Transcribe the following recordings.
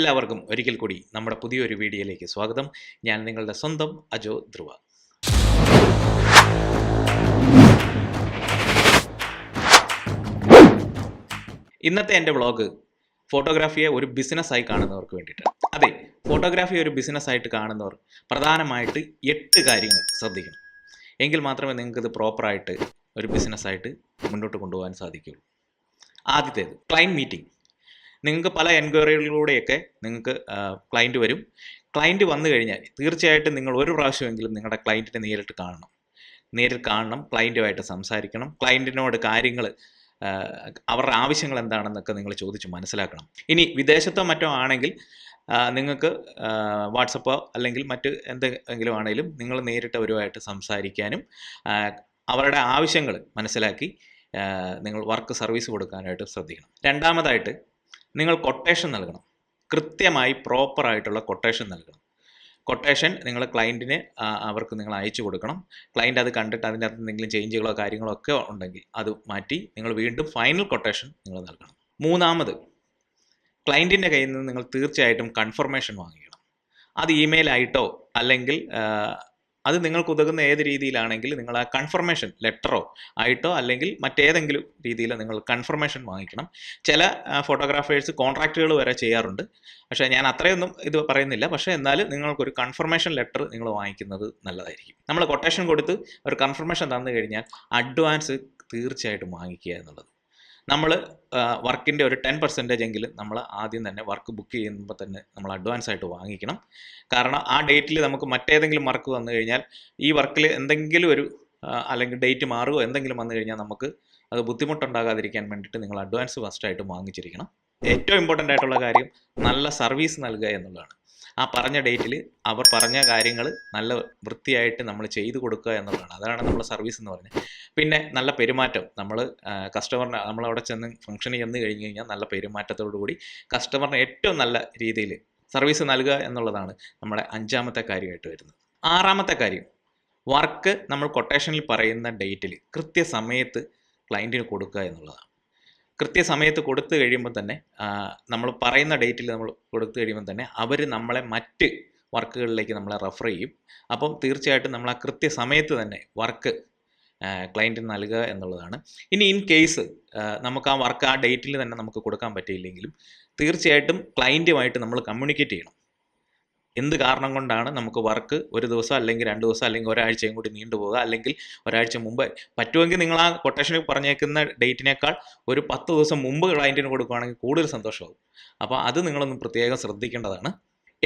എല്ലാവർക്കും ഒരിക്കൽ കൂടി നമ്മുടെ പുതിയൊരു വീഡിയോയിലേക്ക് സ്വാഗതം. ഞാൻ നിങ്ങളുടെ സ്വന്തം അജോ ധ്രുവ. ഇന്നത്തെ എൻ്റെ വ്ളോഗ് ഫോട്ടോഗ്രാഫിയെ ഒരു ബിസിനസ്സായി കാണുന്നവർക്ക് വേണ്ടിയിട്ടാണ്. അതെ, ഫോട്ടോഗ്രാഫി ഒരു ബിസിനസ്സായിട്ട് കാണുന്നവർ പ്രധാനമായിട്ട് 8 കാര്യങ്ങൾ ശ്രദ്ധിക്കണം. എങ്കിൽ മാത്രമേ നിങ്ങൾക്കിത് പ്രോപ്പറായിട്ട് ഒരു ബിസിനസ്സായിട്ട് മുന്നോട്ട് കൊണ്ടുപോകാൻ സാധിക്കുകയുള്ളൂ. ആദ്യത്തേത് ക്ലയൻറ്റ് മീറ്റിംഗ്. നിങ്ങൾക്ക് പല എൻക്വയറികളിലൂടെയൊക്കെ നിങ്ങൾക്ക് ക്ലയൻറ്റ് വരും. ക്ലയൻറ്റ് വന്നു കഴിഞ്ഞാൽ തീർച്ചയായിട്ടും നിങ്ങൾ ഒരു പ്രാവശ്യമെങ്കിലും നിങ്ങളുടെ ക്ലയൻറ്റിനെ നേരിട്ട് കാണണം, ക്ലയൻറ്റുമായിട്ട് സംസാരിക്കണം, ക്ലയൻറ്റിനോട് കാര്യങ്ങൾ അവരുടെ ആവശ്യങ്ങൾ എന്താണെന്നൊക്കെ നിങ്ങൾ ചോദിച്ച് മനസ്സിലാക്കണം. ഇനി വിദേശത്തോ മറ്റോ ആണെങ്കിൽ നിങ്ങൾക്ക് വാട്സപ്പോ അല്ലെങ്കിൽ മറ്റ് എന്തെങ്കിലും ആണെങ്കിലും നിങ്ങൾ നേരിട്ട് അവരുമായിട്ട് സംസാരിക്കാനും അവരുടെ ആവശ്യങ്ങൾ മനസ്സിലാക്കി നിങ്ങൾ വർക്ക് സർവീസ് കൊടുക്കാനായിട്ട് ശ്രദ്ധിക്കണം. രണ്ടാമതായിട്ട് നിങ്ങൾ കൊട്ടേഷൻ നൽകണം. കൃത്യമായി പ്രോപ്പറായിട്ടുള്ള കൊട്ടേഷൻ നൽകണം. കൊട്ടേഷൻ നിങ്ങൾ ക്ലയൻറ്റിന് അവർക്ക് നിങ്ങൾ അയച്ചു കൊടുക്കണം. ക്ലയൻറ്റ് അത് കണ്ടിട്ട് അതിൻ്റെ അകത്ത് എന്തെങ്കിലും ചേഞ്ചുകളോ കാര്യങ്ങളോ ഒക്കെ ഉണ്ടെങ്കിൽ അത് മാറ്റി നിങ്ങൾ വീണ്ടും ഫൈനൽ കൊട്ടേഷൻ നിങ്ങൾ നൽകണം. മൂന്നാമത് ക്ലയൻറ്റിൻ്റെ കയ്യിൽ നിന്ന് നിങ്ങൾ തീർച്ചയായിട്ടും കൺഫർമേഷൻ വാങ്ങിക്കണം. അത് ഇമെയിൽ ആയിട്ടോ അല്ലെങ്കിൽ അത് നിങ്ങൾക്ക് ഉതകുന്ന ഏത് രീതിയിലാണെങ്കിൽ നിങ്ങൾ ആ കൺഫർമേഷൻ ലെറ്ററോ ആയിട്ടോ അല്ലെങ്കിൽ മറ്റേതെങ്കിലും രീതിയിൽ നിങ്ങൾ കൺഫർമേഷൻ വാങ്ങിക്കണം. ചില ഫോട്ടോഗ്രാഫേഴ്സ് കോൺട്രാക്റ്റുകൾ വരെ ചെയ്യാറുണ്ട്. പക്ഷേ ഞാൻ അത്രയൊന്നും ഇത് പറയുന്നില്ല. പക്ഷേ എന്നാലും നിങ്ങൾക്കൊരു കൺഫർമേഷൻ ലെറ്റർ നിങ്ങൾ വാങ്ങിക്കുന്നത് നല്ലതായിരിക്കും. നമ്മൾ കൊട്ടേഷൻ കൊടുത്ത് ഒരു കൺഫർമേഷൻ തന്നു കഴിഞ്ഞാൽ അഡ്വാൻസ് തീർച്ചയായിട്ടും വാങ്ങിക്കുക എന്നുള്ളത്. നമ്മൾ വർക്കിൻ്റെ ഒരു 10% എങ്കിലും നമ്മൾ ആദ്യം തന്നെ വർക്ക് ബുക്ക് ചെയ്യുമ്പോൾ തന്നെ നമ്മൾ അഡ്വാൻസ് ആയിട്ട് വാങ്ങിക്കണം. കാരണം ആ ഡേറ്റിൽ നമുക്ക് മറ്റേതെങ്കിലും വർക്ക് വന്നു കഴിഞ്ഞാൽ ഈ വർക്കിൽ എന്തെങ്കിലും ഒരു അല്ലെങ്കിൽ ഡേറ്റ് മാറുകയോ എന്തെങ്കിലും വന്നു കഴിഞ്ഞാൽ നമുക്ക് അത് ബുദ്ധിമുട്ടുണ്ടാകാതിരിക്കാൻ വേണ്ടിയിട്ട് നിങ്ങൾ അഡ്വാൻസ് ഫസ്റ്റായിട്ട് വാങ്ങിച്ചിരിക്കണം. ഏറ്റവും ഇമ്പോർട്ടൻ്റ് ആയിട്ടുള്ള കാര്യം നല്ല സർവീസ് നൽകുക എന്നുള്ളതാണ്. ആ പറഞ്ഞ ഡേറ്റിൽ അവർ പറഞ്ഞ കാര്യങ്ങൾ നല്ല വൃത്തിയായിട്ട് നമ്മൾ ചെയ്തു കൊടുക്കുക എന്നുള്ളതാണ്. അതാണ് നമ്മൾ സർവീസ് എന്ന് പറഞ്ഞത്. പിന്നെ നല്ല പെരുമാറ്റം. നമ്മൾ കസ്റ്റമറിന് നമ്മളവിടെ ചെന്ന് ഫംഗ്ഷന് ചെന്ന് കഴിഞ്ഞ് കഴിഞ്ഞാൽ നല്ല പെരുമാറ്റത്തോടു കൂടി കസ്റ്റമറിന് ഏറ്റവും നല്ല രീതിയിൽ സർവീസ് നൽകുക എന്നുള്ളതാണ് നമ്മുടെ 5ാമത്തെ കാര്യമായിട്ട് വരുന്നത്. 6ാമത്തെ കാര്യം വർക്ക് നമ്മൾ കൊട്ടേഷനിൽ പറയുന്ന ഡേറ്റിൽ കൃത്യസമയത്ത് ക്ലയൻറ്റിന് കൊടുക്കുക എന്നുള്ളതാണ്. കൃത്യസമയത്ത് കൊടുത്തു കഴിയുമ്പോൾ തന്നെ നമ്മൾ പറയുന്ന ഡേറ്റിൽ നമ്മൾ കൊടുത്തു കഴിയുമ്പോൾ തന്നെ അവർ നമ്മളെ മറ്റ് വർക്കുകളിലേക്ക് നമ്മളെ റെഫർ ചെയ്യും. അപ്പം തീർച്ചയായിട്ടും നമ്മൾ ആ കൃത്യസമയത്ത് തന്നെ വർക്ക് ക്ലയൻറ്റിന് നൽകുക എന്നുള്ളതാണ്. ഇനി ഇൻ കേസ് നമുക്ക് ആ വർക്ക് ആ ഡേറ്റിൽ തന്നെ നമുക്ക് കൊടുക്കാൻ പറ്റിയില്ലെങ്കിലും തീർച്ചയായിട്ടും ക്ലയൻറ്റുമായിട്ട് നമ്മൾ കമ്മ്യൂണിക്കേറ്റ് ചെയ്യണം. എന്ത് കാരണം കൊണ്ടാണ് നമുക്ക് വർക്ക് ഒരു ദിവസം അല്ലെങ്കിൽ 2 ദിവസം അല്ലെങ്കിൽ ഒരാഴ്ചയും കൂടി നീണ്ടുപോകുക, അല്ലെങ്കിൽ ഒരാഴ്ച മുമ്പ് പറ്റുമെങ്കിൽ നിങ്ങൾ ആ കൊട്ടേഷനിൽ പറഞ്ഞേക്കുന്ന ഡേറ്റിനേക്കാൾ ഒരു 10 ദിവസം മുമ്പ് ക്ലയൻറ്റിന് കൊടുക്കുകയാണെങ്കിൽ കൂടുതൽ സന്തോഷമാകും. അപ്പോൾ അത് നിങ്ങളൊന്ന് പ്രത്യേകം ശ്രദ്ധിക്കേണ്ടതാണ്.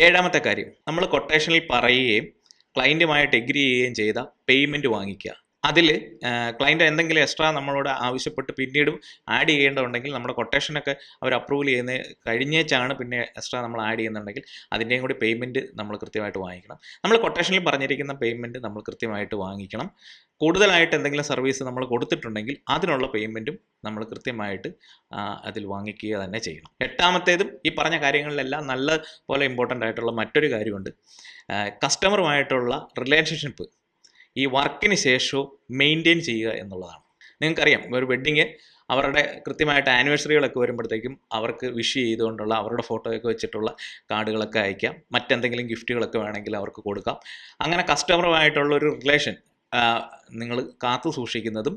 7ാമത്തെ കാര്യം നമ്മൾ കൊട്ടേഷനിൽ പറയുകയും ക്ലയൻറ്റുമായിട്ട് എഗ്രി ചെയ്യുകയും ചെയ്ത പേയ്മെൻറ്റ് വാങ്ങിക്കുക. അതിൽ ക്ലയൻറ്റ് എന്തെങ്കിലും എക്സ്ട്രാ നമ്മളോട് ആവശ്യപ്പെട്ട് പിന്നീടും ആഡ് ചെയ്യേണ്ടതുണ്ടെങ്കിൽ നമ്മുടെ കൊട്ടേഷനൊക്കെ അവർ അപ്രൂവൽ ചെയ്യുന്ന കഴിഞ്ഞേച്ചാണ് പിന്നെ എക്സ്ട്രാ നമ്മൾ ആഡ് ചെയ്യുന്നുണ്ടെങ്കിൽ അതിൻ്റെയും കൂടി പേയ്മെൻറ്റ് നമ്മൾ കൃത്യമായിട്ട് വാങ്ങിക്കണം. നമ്മൾ കൊട്ടേഷനിൽ പറഞ്ഞിരിക്കുന്ന പേയ്മെൻറ്റ് നമ്മൾ കൃത്യമായിട്ട് വാങ്ങിക്കണം. കൂടുതലായിട്ട് എന്തെങ്കിലും സർവീസ് നമ്മൾ കൊടുത്തിട്ടുണ്ടെങ്കിൽ അതിനുള്ള പേയ്മെൻറ്റും നമ്മൾ കൃത്യമായിട്ട് അതിൽ വാങ്ങിക്കുക തന്നെ ചെയ്യണം. 8ാമത്തേതും ഈ പറഞ്ഞ കാര്യങ്ങളിലെല്ലാം നല്ല പോലെ ഇമ്പോർട്ടൻ്റ് ആയിട്ടുള്ള മറ്റൊരു കാര്യമുണ്ട്. കസ്റ്റമറുമായിട്ടുള്ള റിലേഷൻഷിപ്പ് ഈ വർക്കിന് ശേഷവും മെയിൻറ്റെയിൻ ചെയ്യുക എന്നുള്ളതാണ്. നിങ്ങൾക്കറിയാം, ഒരു വെഡ്ഡിങ് അവരുടെ കൃത്യമായിട്ട് ആനിവേഴ്സറികളൊക്കെ വരുമ്പോഴത്തേക്കും അവർക്ക് വിഷ് ചെയ്തുകൊണ്ടുള്ള അവരുടെ ഫോട്ടോയൊക്കെ വെച്ചിട്ടുള്ള കാർഡുകളൊക്കെ അയക്കാം. മറ്റെന്തെങ്കിലും ഗിഫ്റ്റുകളൊക്കെ വേണമെങ്കിൽ അവർക്ക് കൊടുക്കാം. അങ്ങനെ കസ്റ്റമറുമായിട്ടുള്ള ഒരു റിലേഷൻ നിങ്ങൾ കാത്തു സൂക്ഷിക്കുന്നതും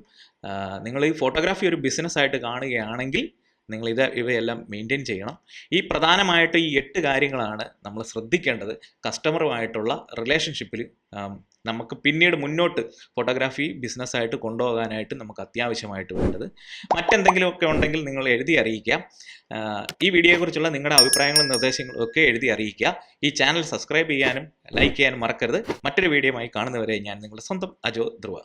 നിങ്ങൾ ഈ ഫോട്ടോഗ്രാഫി ഒരു ബിസിനസ്സായിട്ട് കാണുകയാണെങ്കിൽ നിങ്ങൾ ഇവയെല്ലാം മെയിൻറ്റെയിൻ ചെയ്യണം. ഈ പ്രധാനമായിട്ട് ഈ 8 കാര്യങ്ങളാണ് നമ്മൾ ശ്രദ്ധിക്കേണ്ടത്. കസ്റ്റമറുമായിട്ടുള്ള റിലേഷൻഷിപ്പിൽ നമുക്ക് പിന്നീട് മുന്നോട്ട് ഫോട്ടോഗ്രാഫി ബിസിനസ്സായിട്ട് കൊണ്ടുപോകാനായിട്ട് നമുക്ക് അത്യാവശ്യമായിട്ട് വേണ്ടത്. മറ്റെന്തെങ്കിലുമൊക്കെ ഉണ്ടെങ്കിൽ നിങ്ങൾ എഴുതി അറിയിക്കുക. ഈ വീഡിയോയെക്കുറിച്ചുള്ള നിങ്ങളുടെ അഭിപ്രായങ്ങളും നിർദ്ദേശങ്ങളും ഒക്കെ എഴുതി അറിയിക്കുക. ഈ ചാനൽ സബ്സ്ക്രൈബ് ചെയ്യാനും ലൈക്ക് ചെയ്യാനും മറക്കരുത്. മറ്റൊരു വീഡിയോയുമായി കാണുന്നവരെ ഞാൻ നിങ്ങളുടെ സ്വന്തം അജോ ധ്രുവ.